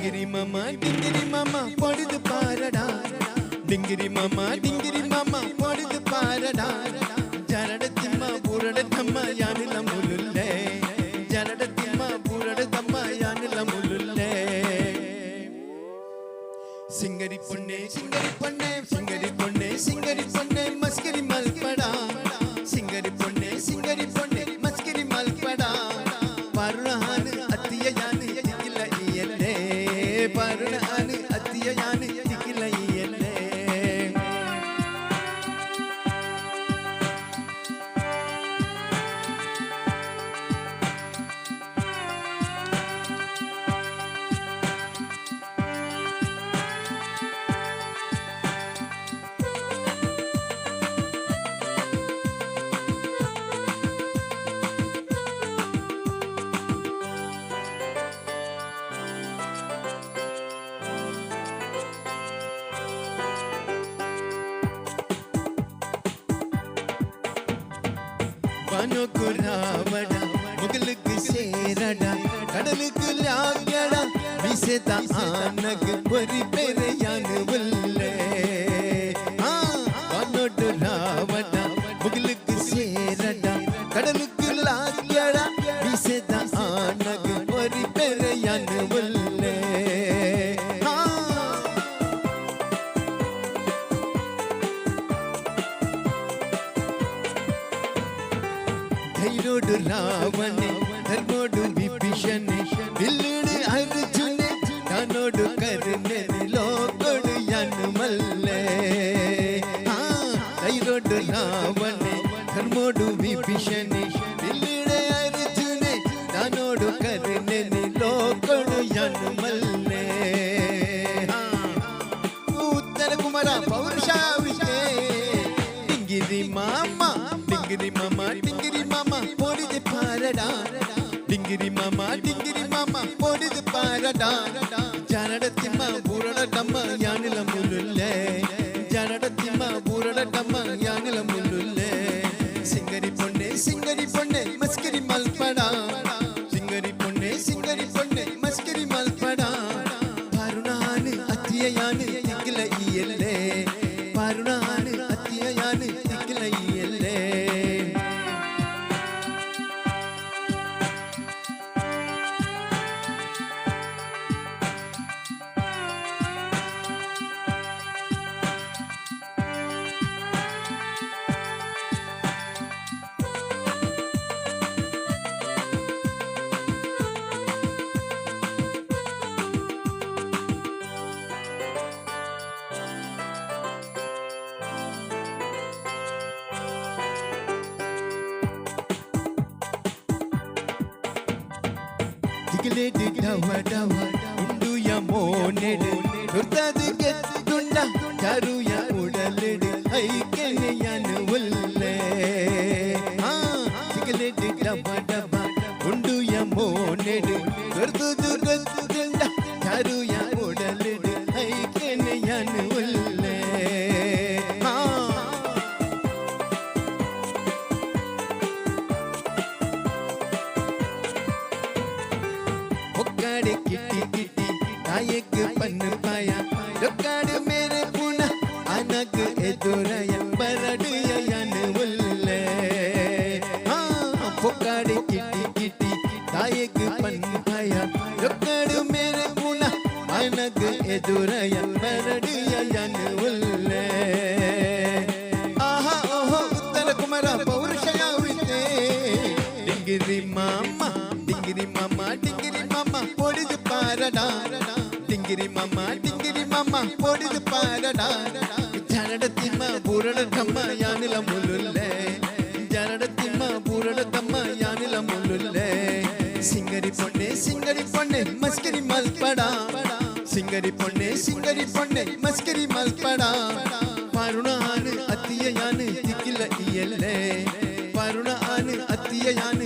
டிங்கிரி மாமா பொழுது பாரடா டிங்கிரி மாமா பொழுது பாரடா ஜரடத்திம்மா பூரடத்தம்மா யானில முல்லுல்லே ஜரடத்திம்மா பூரடத்தம்மா யானில முல்லுல்லே சிங்கரி பொண்ணே சிங்கரி பொண்ணே சிங்கரி பொண்ணே சிங்கரி பொண்ணே மஸ்கரி மல்படா சிங்கரி பொண்ணே சிங்கரி பொண்ணே மஸ்கரி மல்படா பருணானு அத்திய யானு திகில இயல்லே பருணானு அத்திய யானு திகில இயல்லே ராவடா முகலுக்கு சேரடா கடலுக்கு லாகடா விசேதா ஆனகு பொறி பெரையானு உள்ளே வானோட்டு ராவடா முகலுக்கு சேரடா கடலுக்கு லாகடா விசேதா ஆனகு பொறி பெரையானு உள்ளே ധൈരോട് രാവണേ ധർമ്മോട് വിഭീഷണേ വില്ലുട് അർജുനേ താനോട് കരുണേ ലോകോട് യാനുമല്ലേ ധൈരോട് രാവണേ ധർമ്മോട് വിഭീഷണേ വില്ലുട് അർജുനേ താനോട് കരുണേ ലോകോട് യാനുമല്ലേ ഉത്തര കുമാര പൗരുഷാവിക്കേ ഡിങ്കിരി മാമാ ഡിങ്കിരി മാമാ ഡിങ്കിരി மாமா பொழுது பாரடா டிங்கிரி மாமா பொழுது பாரடா ஜனடத்திம்மா பூரடம்மா யானில முல்லுல்லே ஜனடத்திம்மா பூரடம்மா யானில முல்லுல்லே சிங்கரி பொண்ணே மஸ்கரி மல்படா சிங்கரி பொண்ணே மஸ்கரி மல்படா பருணானு அத்திய யானு திகில இயல்லே பருணானு அத்திய யானு திகில இயல்லே ിലേടി ഡവ ഡവ ഉണ്ടുയ മോനെട് ദുർദത് ഗെത്തുണ്ട കരുയ ഉടലെട് ഐകനയനു ഉല്ലേ ിലേടി ഡവ ഡവ ഉണ്ടുയ മോനെട് ദുർദത് ഗെത്തുണ്ട കരുയ ഉടലെട് ഐകനയനു ഉല്ലേ किटी किटी नायक पन पाया डोकाड मेरे पुना अनग एदुरया बरडया यान उल्ले पोकाड किटी किटी नायक पन पाया डोकाड मेरे पुना अनग एदुरया बरडया यान उल्ले आहा ओहो उत्तर कुमार पौरुषया विते डिंगिरी मामा डिंगिरी मामा डिंगिरी மாமா பொழுது பாரடா டிங்கிரி மாமா பொழுது பாரடா ஜனடத்திம்மா பூரணத்தம்மா யானில முல்லுல்லே ஜனடத்திம்மா பூரணத்தம்மா யானில முல்லுல்லே சிங்கரி பொண்ணே மஸ்கரி மல்படா சிங்கரி பொண்ணே மஸ்கரி மல்படா பருணானு அத்திய யானு திகில இயல்லே பருணானு அத்திய யானு